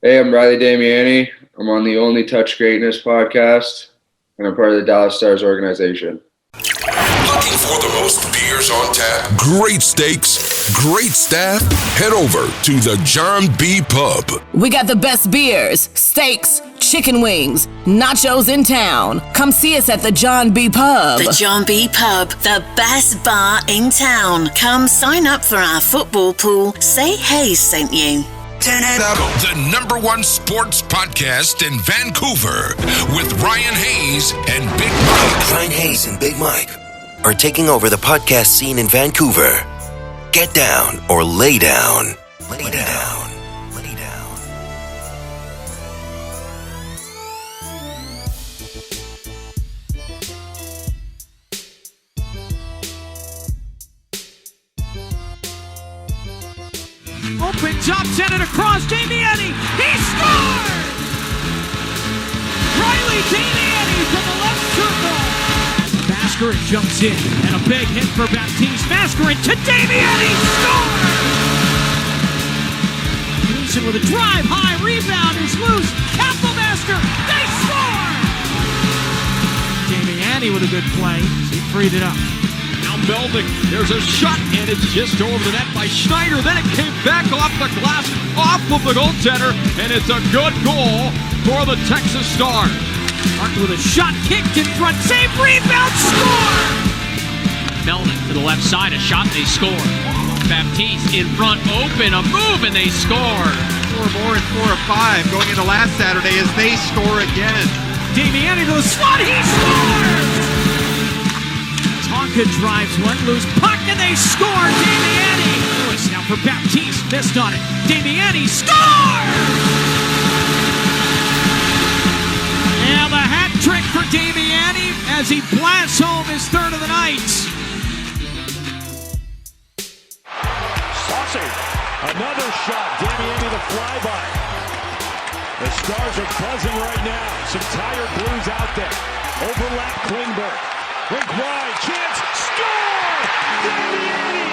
Hey, I'm Riley Damiani. I'm on the Only Touch Greatness podcast, and I'm part of the Dallas Stars organization. Looking for the most beers on tap? Great steaks, great staff? Head over to the John B. Pub. We got the best beers, steaks, chicken wings, nachos in town. Come see us at the John B. Pub. The John B. Pub, the best bar in town. Come sign up for our football pool. Say Hayes sent you. Turn it up. The #1 sports podcast in Vancouver with Ryan Hayes and Big Mike. Ryan Hayes and Big Mike are taking over the podcast scene in Vancouver. Get down or lay down. Lay down. Lay down. Open top, send it across. Damiani, he scored! Riley Damiani from the left circle. Mascarin jumps in, and a big hit for Baptiste. Mascarin to Damiani, score! Gleason with a drive, high rebound is loose. Kapellmaster, they score! Damiani with a good play. He freed it up. Now Melding, there's a shot, and it's just over the net by Schneider. Then it came back off the glass, off of the goaltender, and it's a good goal for the Texas Stars. Mark with a shot, kicked in front, save, rebound, score! Melding to the left side, a shot, they score. Baptiste in front, open, a move, and they score. 4 more and 4 of 5 going into last Saturday as they score again. Damiani to the slot, he scores! Tonka drives one, loose puck, and they score! Damiani! Lewis now for Baptiste, missed on it. Damiani scores! And the hat trick for Damiani as he blasts home his third of the night. Saucy, another shot. Damiani the flyby. The Stars are buzzing right now. Some tired blues out there. Overlap Klingberg. Rink wide, chance, score! Damiani!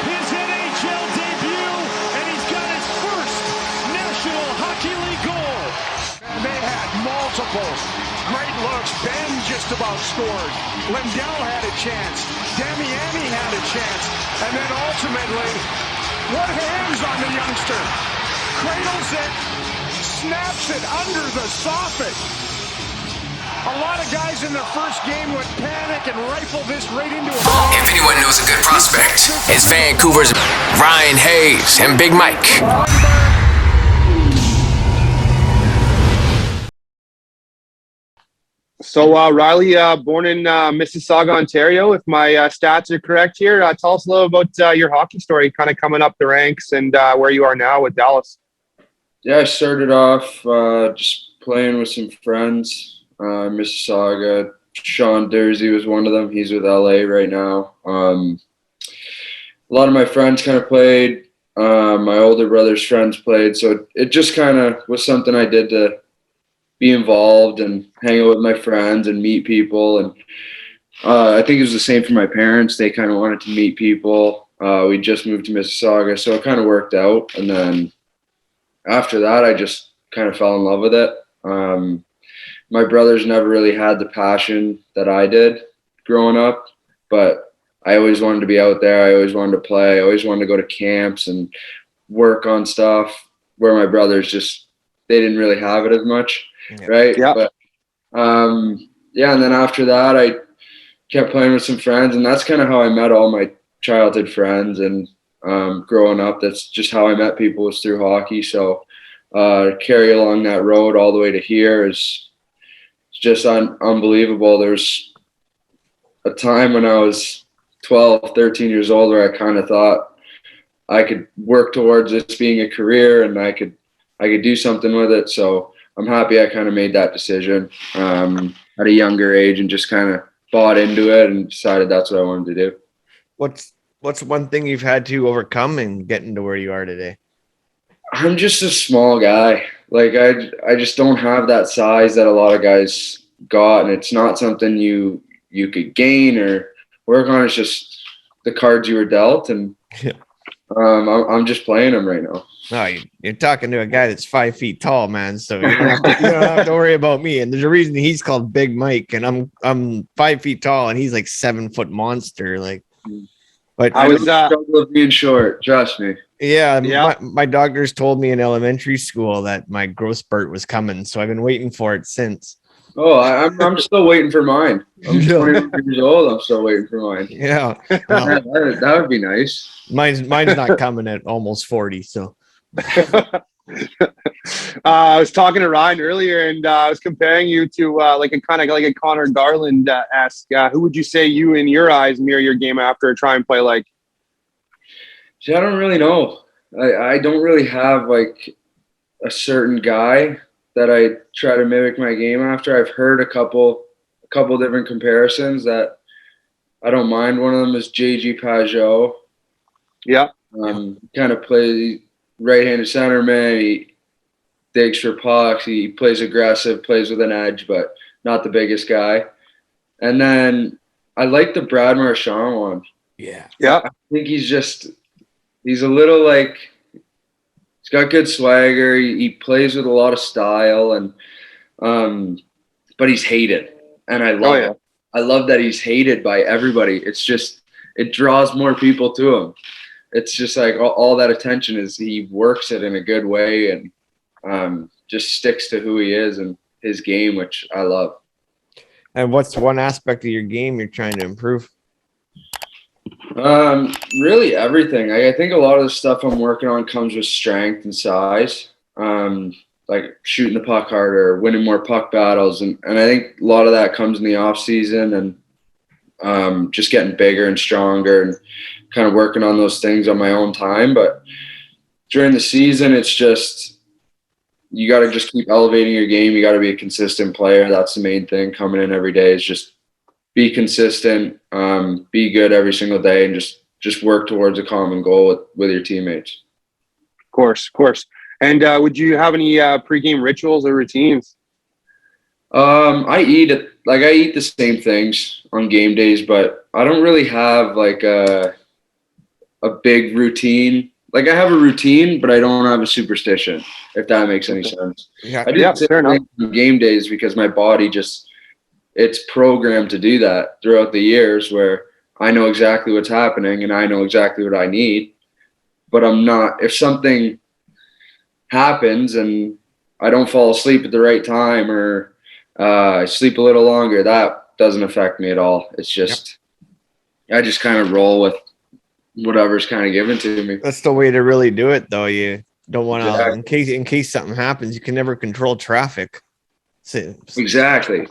His NHL debut, and he's got his first National Hockey League goal. And they had multiple great looks. Ben just about scored. Lindell had a chance. Damiani had a chance. And then ultimately, what hands on the youngster? Cradles it, snaps it under the soffit. A lot of guys in their first game would panic and rifle this right into a ball. If anyone knows a good prospect, it's Vancouver's Ryan Hayes and Big Mike. So, Riley, born in Mississauga, Ontario, if my stats are correct here. Tell us a little about your hockey story, kind of coming up the ranks and where you are now with Dallas. Yeah, I started off just playing with some friends. Mississauga. Sean Dursey was one of them. He's with LA right now. A lot of my friends kind of played. My older brother's friends played. So it just kind of was something I did to be involved and hang out with my friends and meet people. And I think it was the same for my parents. They kind of wanted to meet people. We just moved to Mississauga, so it kind of worked out. And then after that, I just kind of fell in love with it. My brothers never really had the passion that I did growing up, but I always wanted to be out there. I always wanted to play. I always wanted to go to camps and work on stuff where my brothers they didn't really have it as much, right? Yeah. But, and then after that, I kept playing with some friends, and that's kind of how I met all my childhood friends. And growing up, that's just how I met people, was through hockey. So carry along that road all the way to here is just unbelievable. There's a time when I was 12, 13 years old where I kind of thought I could work towards this being a career and I could do something with it. So I'm happy I kind of made that decision at a younger age and just kind of bought into it and decided that's what I wanted to do. What's one thing you've had to overcome in getting to where you are today? I'm just a small guy. Like I just don't have that size that a lot of guys got, and it's not something you could gain or work on. It's just the cards you were dealt, and I'm just playing him right now. No, you're talking to a guy that's 5 feet tall, man. So you don't have to worry about me. And there's a reason he's called Big Mike, and I'm 5 feet tall, and he's like 7 foot monster. Like, but I was struggle of being short. Trust me. Yeah. My doctors told me in elementary school that my growth spurt was coming, so I've been waiting for it since. Oh, I'm still waiting for mine. I'm 21 years old. I'm still waiting for mine. Yeah, well, that would be nice. Mine's not coming at almost 40. So, I was talking to Ryan earlier, and I was comparing you to like a Connor Garland esque. Who would you say you, in your eyes, mirror your game after, try and play like? See, I don't really know. I don't really have like a certain guy that I try to mimic my game after. I've heard a couple different comparisons that I don't mind. One of them is JG Pajot. Yeah. Kind of plays right-handed centerman. He digs for pucks. He plays aggressive, plays with an edge, but not the biggest guy. And then I like the Brad Marchand one. Yeah. I think he's a little like, he's got good swagger. He plays with a lot of style, and but he's hated, and I love it. I love that he's hated by everybody. It's just, it draws more people to him. It's just like all that attention is, he works it in a good way, and just sticks to who he is and his game, which I love. And what's one aspect of your game you're trying to improve? Really everything. I think a lot of the stuff I'm working on comes with strength and size. Like shooting the puck harder, winning more puck battles, and I think a lot of that comes in the off season, and just getting bigger and stronger, and kind of working on those things on my own time. But during the season, it's just, you got to just keep elevating your game. You got to be a consistent player. That's the main thing. Coming in every day is just be consistent, be good every single day, and just work towards a common goal with your teammates. Of course. And would you have any pregame rituals or routines? I eat the same things on game days, but I don't really have like a big routine. Like, I have a routine, but I don't have a superstition, if that makes any sense. I do fair enough on game days because my body it's programmed to do that throughout the years, where I know exactly what's happening and I know exactly what I need. But if something happens and I don't fall asleep at the right time, or I sleep a little longer, that doesn't affect me at all. It's just, I just kind of roll with whatever's kind of given to me. That's the way to really do it, though. You don't want to, in case something happens, you can never control traffic. Exactly.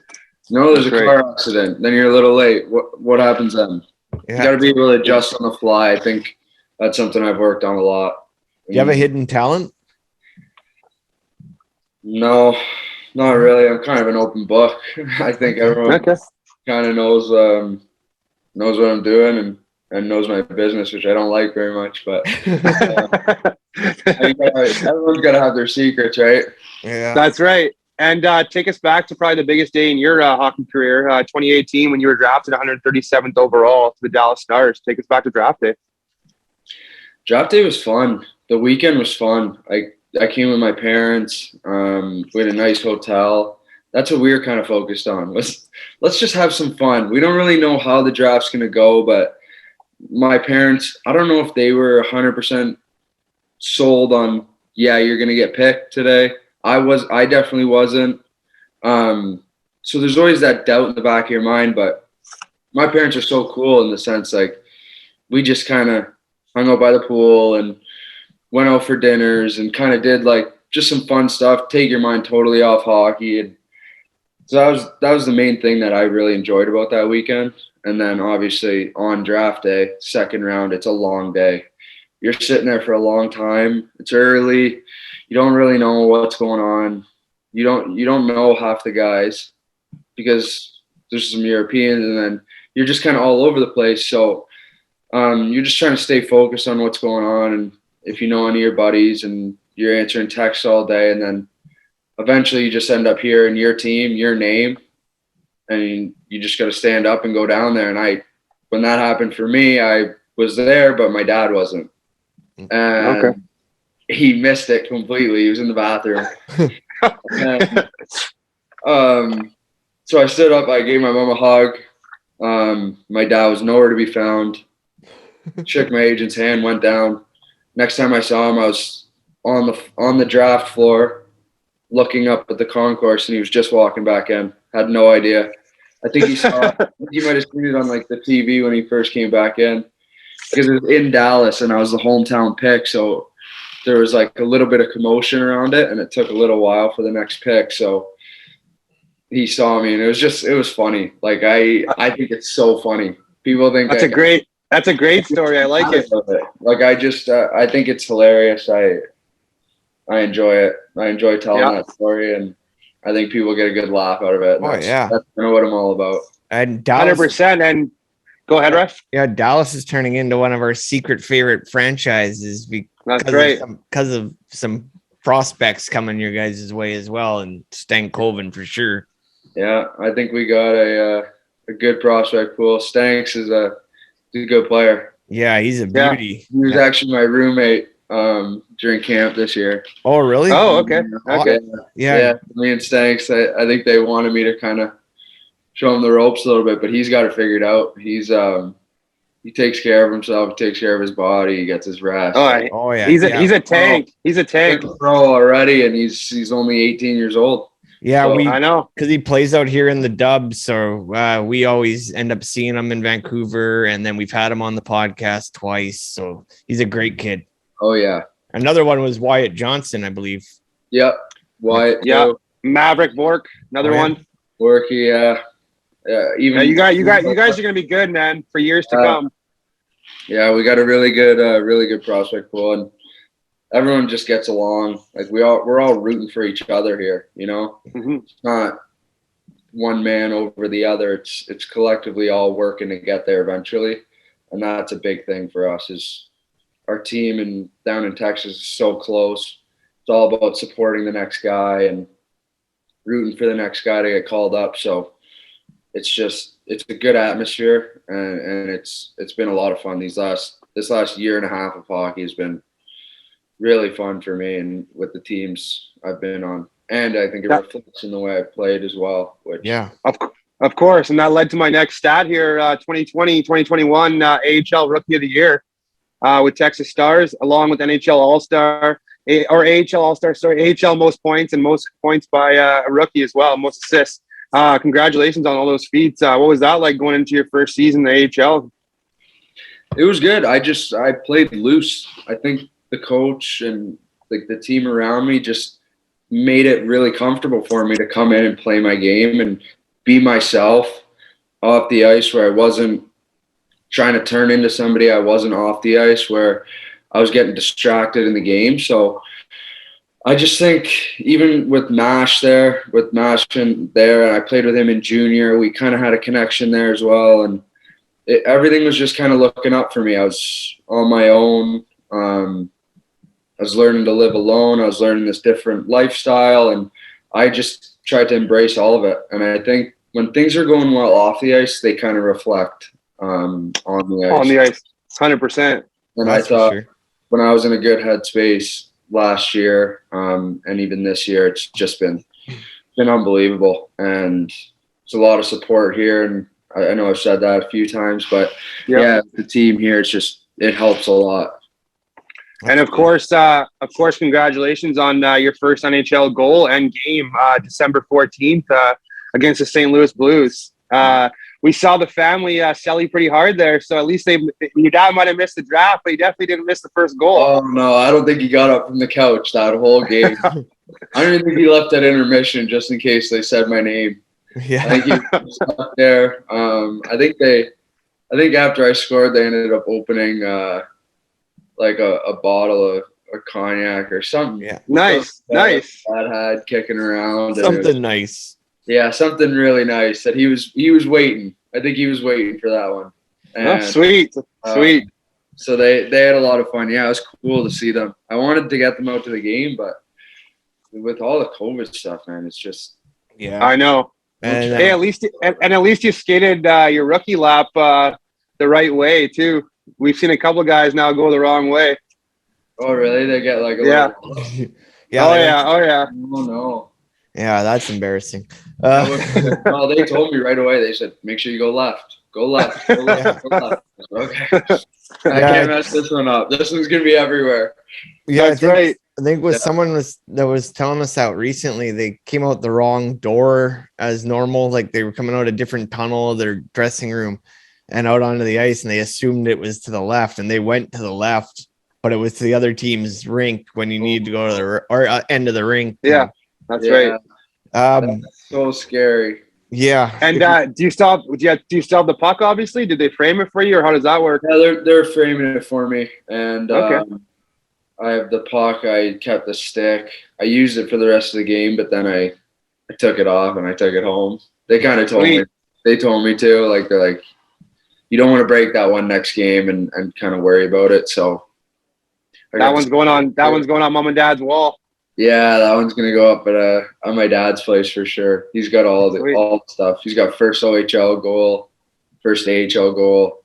No, there's a car accident, then you're a little late. What happens then? You got to be able to adjust on the fly. I think that's something I've worked on a lot. Do you have a hidden talent? No, not really. I'm kind of an open book. I think everyone kind of knows what I'm doing and knows my business, which I don't like very much. But everyone's got to have their secrets, right? Yeah, that's right. And take us back to probably the biggest day in your hockey career, 2018, when you were drafted 137th overall to the Dallas Stars. Take us back to draft day. Draft day was fun. The weekend was fun. I came with my parents. We had a nice hotel. That's what we were kind of focused on. Let's just have some fun. We don't really know how the draft's going to go, but my parents, I don't know if they were 100% sold on, you're going to get picked today. I definitely wasn't. So there's always that doubt in the back of your mind, but my parents are so cool in the sense, like, we just kind of hung out by the pool and went out for dinners and kind of did like just some fun stuff, take your mind totally off hockey. And so that was the main thing that I really enjoyed about that weekend. And then obviously on draft day, second round, it's a long day. You're sitting there for a long time. It's early. You don't really know what's going on. You don't know half the guys because there's some Europeans, and then you're just kind of all over the place. So you're just trying to stay focused on what's going on, and if you know any of your buddies, and you're answering texts all day, and then eventually you just end up hearing your team, your name, and you just got to stand up and go down there. And when that happened for me, I was there, but my dad wasn't. and he missed it completely. He was in the bathroom. So I stood up. I gave my mom a hug. My dad was nowhere to be found. Shook my agent's hand, went down. Next time I saw him, I was on the draft floor looking up at the concourse, and he was just walking back in. Had no idea. I think he might have seen it on like the TV when he first came back in, because it was in Dallas and I was the hometown pick. So there was like a little bit of commotion around it, and it took a little while for the next pick. So he saw me, and it was funny. Like I think it's so funny. People think that's a great story. I like it. Like I think it's hilarious. I enjoy it. I enjoy telling that story, and I think people get a good laugh out of it. That's kind of what I'm all about. And Dallas, 100%. And go ahead, Russ. Yeah, Dallas is turning into one of our secret favorite franchises because of some prospects coming your guys' way as well, and Stankoven for sure. Yeah, I think we got a good prospect pool. Stanks is a good player. Yeah, he's a beauty. He was actually my roommate during camp this year. Oh, really? Oh, okay. Yeah. Me and Stanks, I think they wanted me to kind of show him the ropes a little bit, but he's got it figured out. He takes care of himself. He takes care of his body. He gets his rest. Oh yeah. He's a tank. He's a tank. Pro already, and he's only 18 years old. Yeah, so, I know, because he plays out here in the Dubs, so we always end up seeing him in Vancouver, and then we've had him on the podcast twice. So he's a great kid. Oh yeah. Another one was Wyatt Johnson, I believe. Yep. Wyatt. Yeah. Maverick Bork. Another one. Borky. Yeah. Even you guys are gonna be good, man, for years to come. Yeah, we got a really good prospect pool, and everyone just gets along. Like we're all rooting for each other here. You know, It's not one man over the other. It's collectively all working to get there eventually, and that's a big thing for us. Is our team down in Texas is so close. It's all about supporting the next guy and rooting for the next guy to get called up. So it's a good atmosphere, and it's been a lot of fun. This last year and a half of hockey has been really fun for me and with the teams I've been on. And I think it reflects in the way I played as well. Of course. And that led to my next stat here, 2020, 2021 AHL Rookie of the Year with Texas Stars, along with NHL All-Star, or AHL All-Star, AHL most points and most points by a rookie as well, most assists. Congratulations on all those feats. What was that like going into your first season in the AHL? It was good. I played loose. I think the coach and like the team around me just made it really comfortable for me to come in and play my game and be myself off the ice, where I wasn't trying to turn into somebody I wasn't off the ice, where I was getting distracted in the game. So I just think even with Nash in there, and I played with him in junior, we kind of had a connection there as well. And everything was just kind of looking up for me. I was on my own. I was learning to live alone. I was learning this different lifestyle, and I just tried to embrace all of it. And I think when things are going well off the ice, they kind of reflect on the ice. On the ice, 100%. And I thought when I was in a good headspace last year, and even this year, it's just been unbelievable. And it's a lot of support here. And I know I've said that a few times, but yeah, the team here, it helps a lot. And of course, congratulations on your first NHL goal and game, December 14th against the St. Louis Blues. We saw the family selling pretty hard there, so at least your dad might have missed the draft, but he definitely didn't miss the first goal. Oh no, I don't think he got up from the couch that whole game. I don't even think he left at intermission just in case they said my name. Yeah, I think he was up there. I think after I scored, they ended up opening like a bottle of cognac or something. Yeah, nice. Dad had kicking around. Something nice. Yeah, something really nice that he was waiting. I think he was waiting for that one. And, sweet. So they had a lot of fun. Yeah, it was cool to see them. I wanted to get them out to the game, but with all the COVID stuff, man, it's just I know. And, hey, at least you skated your rookie lap the right way too. We've seen a couple of guys now go the wrong way. Oh, really? They get like a Yeah. little... Yeah. Oh yeah. Oh, no. Yeah, that's embarrassing. Well, they told me right away. They said, make sure you go left. Go left. Go left. Go left. Okay. I can't mess this one up. This one's going to be everywhere. Yeah, That's right. I think someone was telling us out recently. They came out the wrong door as normal. Like they were coming out a different tunnel of their dressing room and out onto the ice, and they assumed it was to the left, and they went to the left, but it was to the other team's rink when you need to go to the end of the rink. Yeah, that's right. That's so scary. Yeah. And do you still have the puck? Obviously, did they frame it for you, or how does that work? Yeah, they're framing it for me, and okay. I have the puck. I kept the stick. I used it for the rest of the game, but then I took it off and I took it home. They kind of told me. They told me to. Like they're like, you don't want to break that one next game and kind of worry about it. So that one's going on. That one's going on Mom and Dad's wall. Yeah, that one's gonna go up at on my dad's place for sure. He's got all the stuff. He's got first OHL goal, first AHL goal.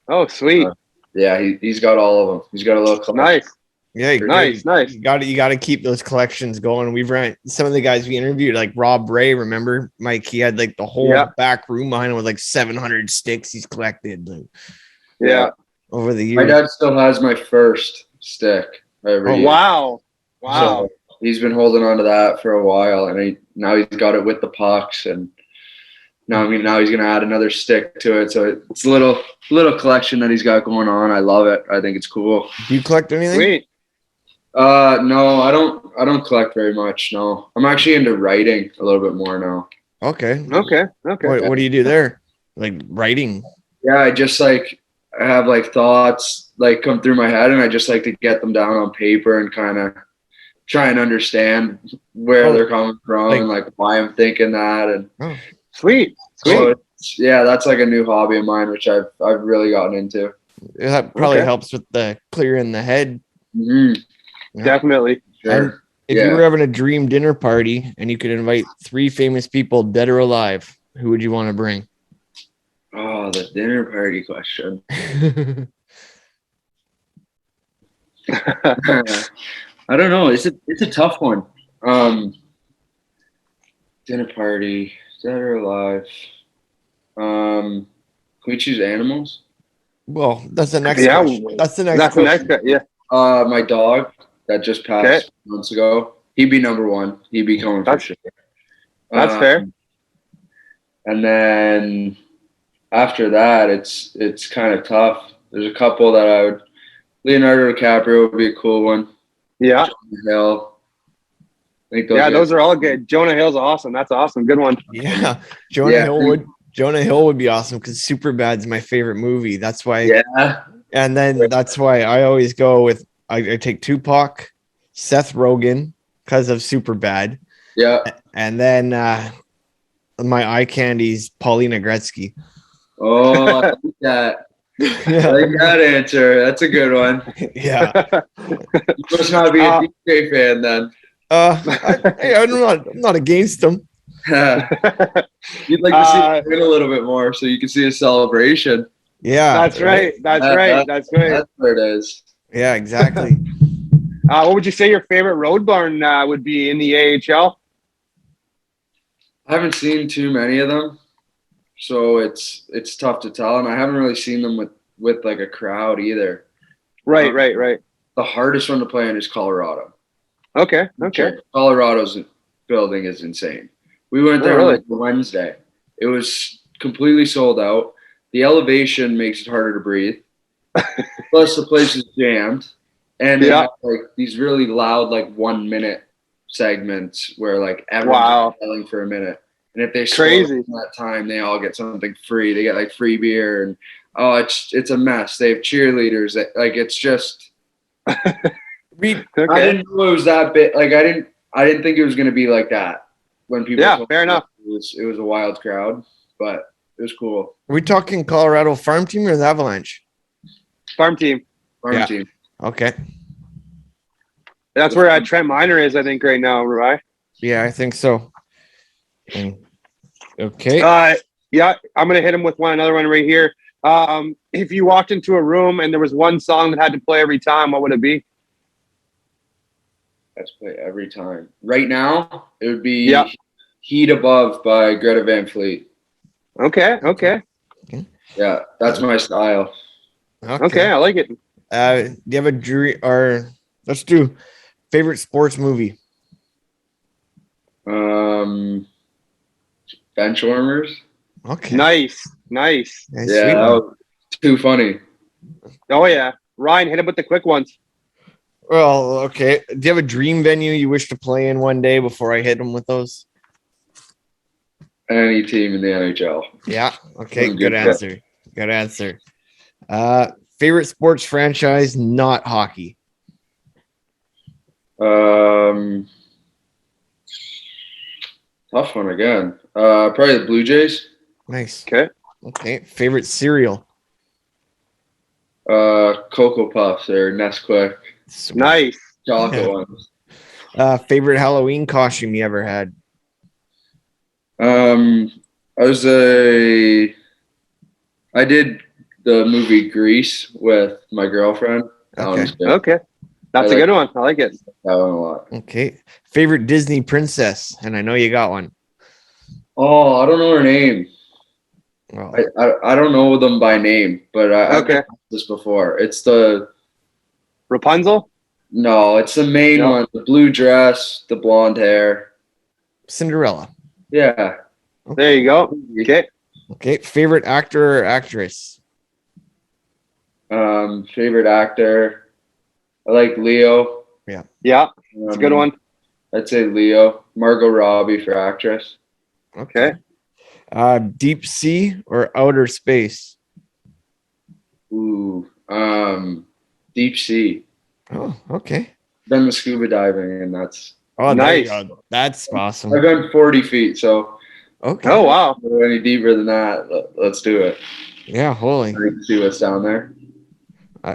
Oh, sweet. Yeah, he's got all of them. He's got a little collection. Nice. Yeah, nice. You got to keep those collections going. We've ran some of the guys we interviewed, like Rob Ray. Remember, Mike? He had like the whole back room behind him with like 700 sticks he's collected. Like, over the years. My dad still has my first stick. Wow! Wow! So he's been holding on to that for a while, and now he's got it with the pucks, and now he's gonna add another stick to it. So it's a little collection that he's got going on. I love it. I think it's cool. Do you collect anything? Sweet. No, I don't collect very much. No, I'm actually into writing a little bit more now. Okay. What do you do there? Like writing? Yeah, I just I have like thoughts like come through my head, and I just like to get them down on paper and kind of try and understand where they're coming from and like why I'm thinking that. And sweet. So yeah, that's like a new hobby of mine, which I've really gotten into. That probably helps with the clearing the head. Mm-hmm. Yeah. Definitely. Sure. And if you were having a dream dinner party and you could invite 3 famous people, dead or alive, who would you want to bring? Oh, the dinner party question. I don't know. It's a tough one. Dinner party, dead or alive. Can we choose animals? Well, that's the next question. That's the next question. Yeah. My dog that just passed months ago. He'd be number 1. He'd be coming for sure. That's fair. And then after that, it's kind of tough. There's a couple that I would. Leonardo DiCaprio would be a cool one. Yeah. Jonah Hill. Those are all good. Jonah Hill's awesome. That's awesome. Good one. Yeah. Jonah Hill would be awesome because Superbad's my favorite movie. That's why. Yeah. And then that's why I always go with I take Tupac, Seth Rogen because of Superbad. Yeah. And then my eye candy's Paulina Gretzky. Oh, I like that. I like that answer. That's a good one. Yeah. You must not be a DJ fan then. I'm not against them. You'd like to see him win a little bit more so you can see a celebration. Yeah. That's right. That's right. That's where it is. Yeah, exactly. What would you say your favorite road barn would be in the AHL? I haven't seen too many of them, so it's tough to tell, and I haven't really seen them with like a crowd either. Right. The hardest one to play in is Colorado. Okay. Colorado's building is insane. We went there on Wednesday. It was completely sold out. The elevation makes it harder to breathe. Plus, the place is jammed, and they have like these really loud, like 1 minute segments where like everyone's yelling for a minute. And if they score in that time, they all get something free. They get like free beer, and it's a mess. They have cheerleaders. Like it's just. I didn't know it was that big. Like I didn't think it was going to be like that when people. Yeah, fair enough. It was a wild crowd, but it was cool. Are we talking Colorado farm team or the Avalanche? Farm team. Farm team. Okay. That's where Trent Miner is, I think, right now, right? Yeah, I think so. Okay. Yeah, I'm gonna hit him with another one right here. If you walked into a room and there was one song that had to play every time, what would it be? Catch play every time. Right now, it would be Heat Above by Greta Van Fleet. Okay. Yeah, that's my style. Okay, I like it. Do you have a dream, or let's do favorite sports movie? Benchwarmers. Okay. Nice. Yeah, that was too funny. Oh yeah, Ryan, hit him with the quick ones. Well, okay. Do you have a dream venue you wish to play in one day before I hit them with those? Any team in the NHL. Yeah. Okay. Good answer. Good answer. Favorite sports franchise, not hockey. Tough one again. Probably the Blue Jays. Nice. Okay. Favorite cereal. Cocoa Puffs or Nesquik. Sweet. Nice. Chocolate ones. Favorite Halloween costume you ever had. I did the movie Grease with my girlfriend. Okay. That's a good one. I like it. That one a lot. Okay. Favorite Disney princess, and I know you got one. Oh, I don't know her name. Oh. I don't know them by name, but I've heard this before. It's the Rapunzel? No, it's the main one. The blue dress, the blonde hair. Cinderella. Yeah. There you go. Okay. Favorite actor or actress? Favorite actor. I like Leo. Yeah. It's a good one. I'd say Leo. Margot Robbie for actress. Okay. Deep sea or outer space? Ooh. Deep sea. Oh, okay. Done the scuba diving, and that's nice. That's awesome. I've done 40 feet, so okay. Oh wow. Any deeper than that, let's do it. Yeah, holy. See what's down there.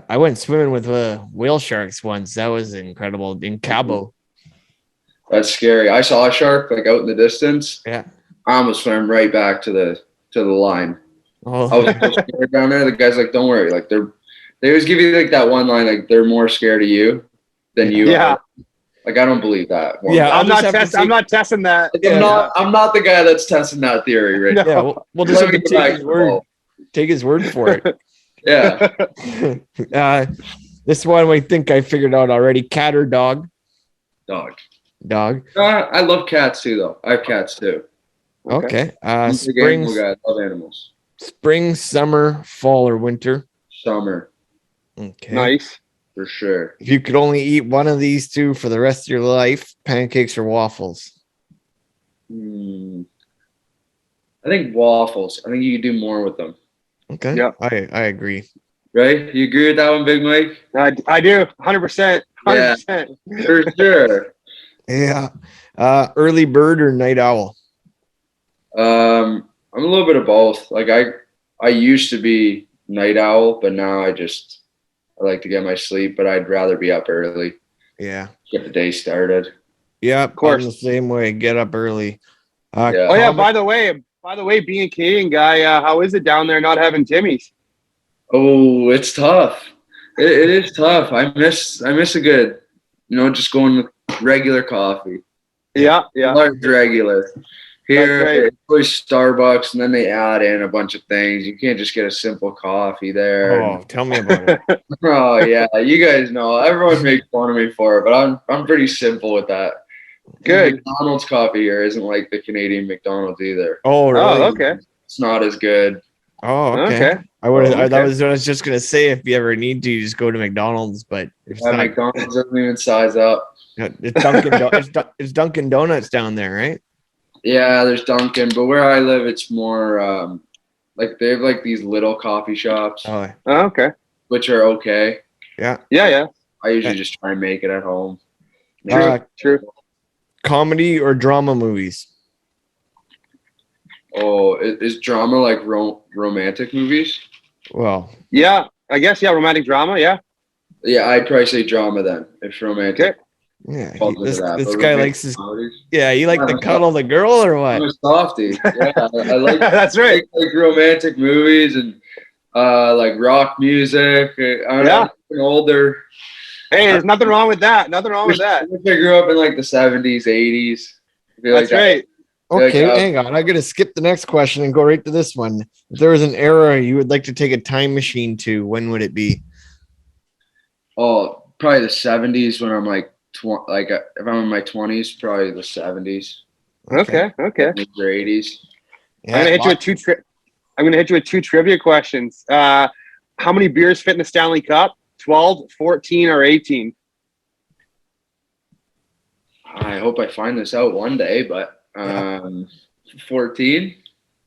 I went swimming with whale sharks once. That was incredible in Cabo. That's scary. I saw a shark like out in the distance. Yeah. I almost swam right back to the line. Oh. I was so scared down there. The guy's like, "Don't worry." Like they always give you like that one line, like they're more scared of you than you are. Like I don't believe that. Yeah, I'm not testing that. Like, I'm not the guy that's testing that theory right now. Yeah, we'll just have to take his word for it. Yeah. This one I think I figured out already. Cat or dog? Dog. I love cats too, though. I have cats too. Okay. Spring. I love animals. Spring, summer, fall, or winter? Summer. Okay. Nice. For sure. If you could only eat one of these two for the rest of your life, pancakes or waffles? I think waffles. I think you could do more with them. Okay. Yeah. I agree. Right? You agree with that one, Big Mike? I do. 100%. 100%. Yeah, for sure. Yeah. Early bird or night owl? I'm a little bit of both. Like I used to be night owl, but now I like to get my sleep, but I'd rather be up early. Yeah. Get the day started. Yeah, of course. I'm the same way. Get up early. Oh yeah. By the way, being a Canadian guy, how is it down there not having Timmy's? Oh, it's tough. It is tough. I miss a good, just going with regular coffee. Yeah. Large regular. Here, it's always Starbucks, and then they add in a bunch of things. You can't just get a simple coffee there. Oh, tell me about it. Oh yeah, you guys know. Everyone makes fun of me for it, but I'm pretty simple with that. Good. McDonald's coffee here isn't like the Canadian McDonald's either. Oh, really? Oh, okay. It's not as good. Oh, okay. That was what I was just gonna say. If you ever need to, you just go to McDonald's. But if it's not, McDonald's doesn't even size up. It's Dunkin' Donuts down there, right? Yeah, there's Dunkin', but where I live, it's more like they have like these little coffee shops. Oh, okay. Which are okay. Yeah. I usually just try and make it at home. True. Comedy or drama movies? Oh, is drama like romantic movies? Well, yeah, I guess romantic drama. Yeah. Yeah, I'd probably say drama then. If romantic. Okay. Yeah, this guy likes his. Yeah, you like to cuddle the girl or what? I'm a softie. Yeah, I like. That's right. Like romantic movies and like rock music. I'm older. Hey, there's nothing wrong with that. Nothing wrong with that. I grew up in like the 70s, 80s. That's right. Okay, hang on. I'm going to skip the next question and go right to this one. If there was an era you would like to take a time machine to, when would it be? Oh, probably the 70s when I'm like, if I'm in my 20s, probably the 70s. Okay. Or 80s. Yeah, I'm going to hit you with two trivia questions. How many beers fit in the Stanley Cup? 12, 14, or 18? I hope I find this out one day, but 14.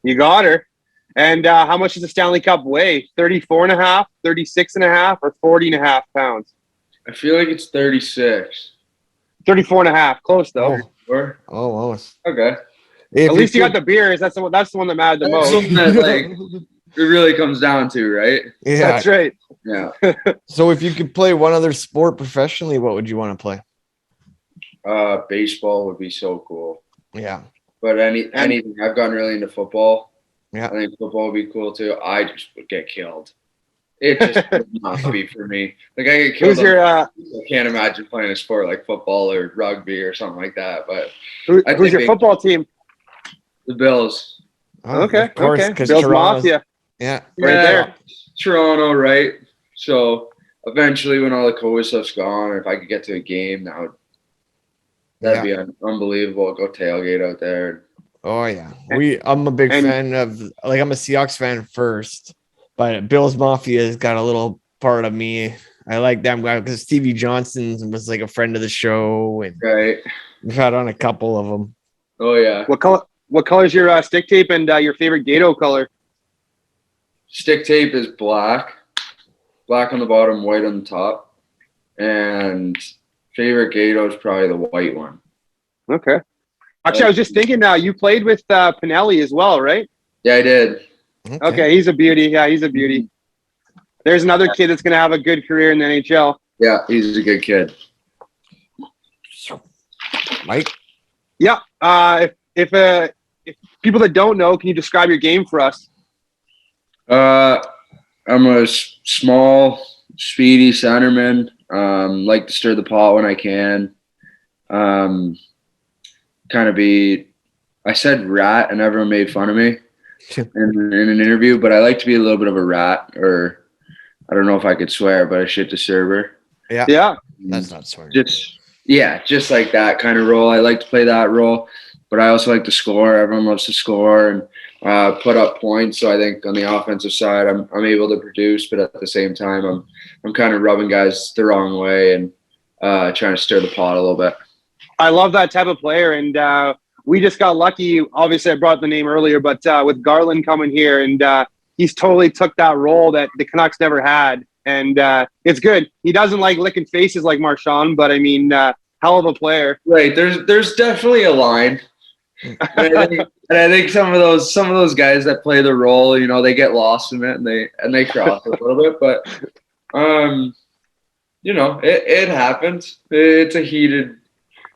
You got her. And how much does the Stanley Cup weigh? 34.5, 36.5, or 40.5 pounds? I feel like it's 36. 34.5. Close though. Oh. Okay. At least you got the beers. That's the one that mattered the most. It really comes down to, right? Yeah, that's right. Yeah. So if you could play one other sport professionally, what would you want to play? Baseball would be so cool. Yeah. But anything. I've gotten really into football. Yeah. I think football would be cool too. I just would get killed. It just would not be for me. Like I get killed. I can't imagine playing a sport like football or rugby or something like that. But who's your football team? The Bills. Oh, okay. Of course, because Bills Mafia. Yeah. Right there. Toronto, right? So eventually when all the COVID stuff's gone, or if I could get to a game, that'd be unbelievable. Go tailgate out there. Oh yeah. I'm a big fan of, like, I'm a Seahawks fan first, but Bills Mafia has got a little part of me. I like them because Stevie Johnson was like a friend of the show, and we've had on a couple of them. Oh yeah. What color is your stick tape and your favorite Gato color? Stick tape is black on the bottom, white on the top, and favorite Gato is probably the white one. Okay. Actually, I was just thinking now, you played with Pinelli as well, right? Yeah, I did. Okay, he's a beauty. Yeah, he's a beauty. There's another kid that's going to have a good career in the NHL. Yeah, he's a good kid. Mike? Yeah. If people that don't know, can you describe your game for us? I'm a small, speedy centerman. Like to stir the pot when I can. I said rat and everyone made fun of me in an interview, but I like to be a little bit of a rat, or I don't know if I could swear, but I shit the server. Yeah. That's not swearing. Just like that kind of role. I like to play that role, but I also like to score. Everyone loves to score and put up points. So I think on the offensive side, I'm able to produce, but at the same time, I'm kind of rubbing guys the wrong way and trying to stir the pot a little bit. I love that type of player, and we just got lucky. Obviously, I brought the name earlier, but with Garland coming here, and he's totally took that role that the Canucks never had, and it's good. He doesn't like licking faces like Marchand, but I mean, hell of a player. Right. There's definitely a line. And I think some of those guys that play the role, they get lost in it and they cross a little bit, but it happens. It's a heated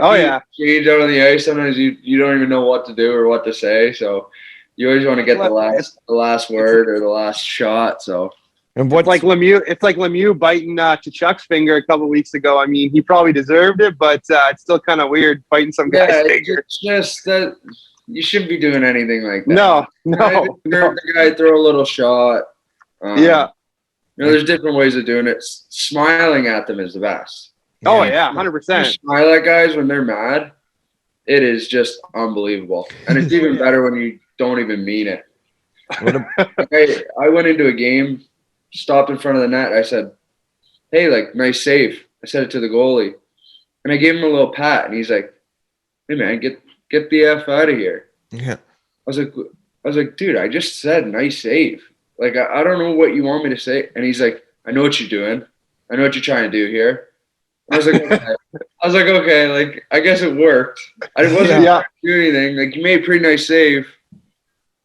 change out on the ice. Sometimes you don't even know what to do or what to say, so you always want to get the last word or the last shot. So and it's like Lemieux biting Tkachuk's finger a couple weeks ago. I mean, he probably deserved it, but it's still kind of weird biting some guy's finger. It's just that you shouldn't be doing anything like that. No. The guy throw a little shot. There's different ways of doing it. Smiling at them is the best. Oh yeah, 100%. Smile at guys when they're mad. It is just unbelievable, and it's even better when you don't even mean it. I went into a game, stopped in front of the net. I said, "Hey, nice save." I said it to the goalie, and I gave him a little pat, and he's like, "Hey man, get the F out of here." Yeah. I was like, dude, I just said nice save. Like I don't know what you want me to say, and he's like, "I know what you're doing. I know what you're trying to do here." I was like, okay, I guess it worked. I wasn't trying to do anything. You made a pretty nice save.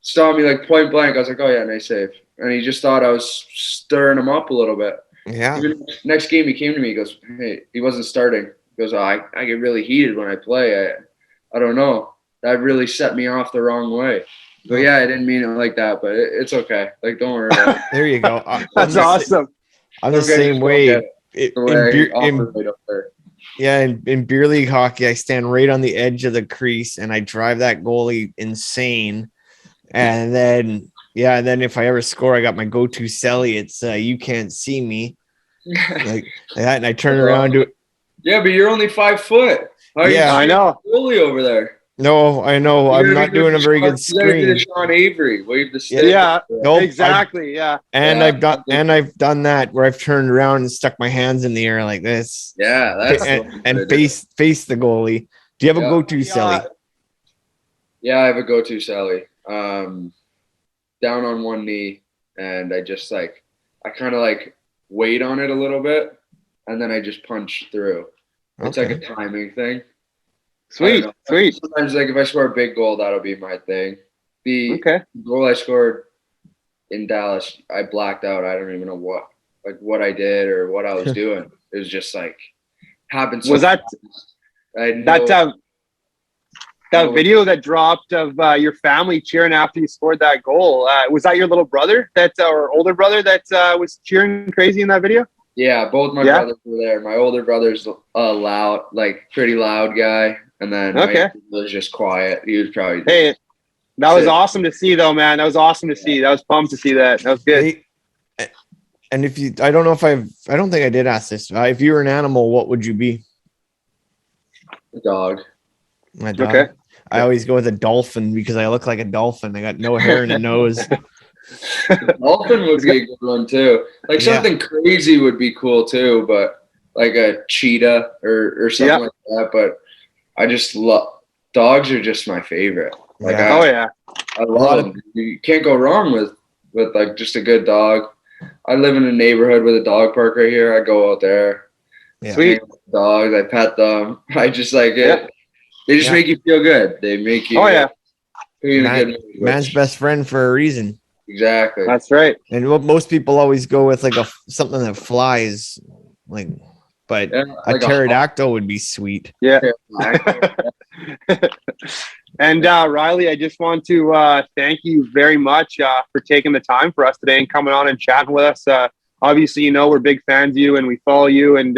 Stopped me point blank. I was like, oh yeah, nice save. And he just thought I was stirring him up a little bit. Yeah. Even next game he came to me. He goes, hey, he wasn't starting. He goes, I get really heated when I play. I don't know. That really set me off the wrong way. But yeah, I didn't mean it like that, but it's okay. Don't worry about it. There you go. That's awesome. I'm the same way. in beer league hockey, I stand right on the edge of the crease and I drive that goalie insane. And then if I ever score, I got my go-to celly. It's you can't see me, like that, and I turn around to it. Yeah, but you're only 5 foot. I know. Goalie over there. No, I know. I'm not doing a very good screen. Sean Avery, wave the stick. Yeah, nope, exactly. Yeah, and I've done that where I've turned around and stuck my hands in the air like this. Yeah, that's and face the goalie. Do you have a go-to celly? Yeah, I have a go-to celly. Down on one knee, and I just I kind of wait on it a little bit, and then I just punch through. It's like a timing thing. Sweet. Sometimes if I score a big goal, that'll be my thing. The goal I scored in Dallas, I blacked out. I don't even know what I did or what I was doing. It was just happened. Was that that video that dropped of your family cheering after you scored that goal? Was that your little brother or older brother that was cheering crazy in that video? Yeah, both my brothers were there. My older brother's loud, pretty loud guy, and then my younger was just quiet. He was probably that was awesome to see, though, man. That was awesome to see. That was pumped to see that. That was good. And I don't think I did ask this. If you were an animal, what would you be? A dog. My dog. Okay. I always go with a dolphin because I look like a dolphin. I got no hair in the nose. Dolphin would be a good one too. Something crazy would be cool too, but a cheetah or something like that. But I just love dogs. Are just my favorite. I love them. You can't go wrong with just a good dog. I live in a neighborhood with a dog park right here. I go out there. Yeah. Sweet dogs. I pet them. I just like it. They just make you feel good. They make you. Man's best friend for a reason. Exactly. That's right. And what most people always go with something that flies, but a pterodactyl would be sweet. Yeah. And Riley, I just want to thank you very much for taking the time for us today and coming on and chatting with us. Obviously, we're big fans of you and we follow you, and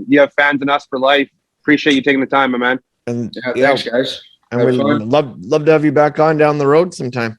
you have fans in us for life. Appreciate you taking the time, my man. And thanks, guys. And we'd love to have you back on down the road sometime.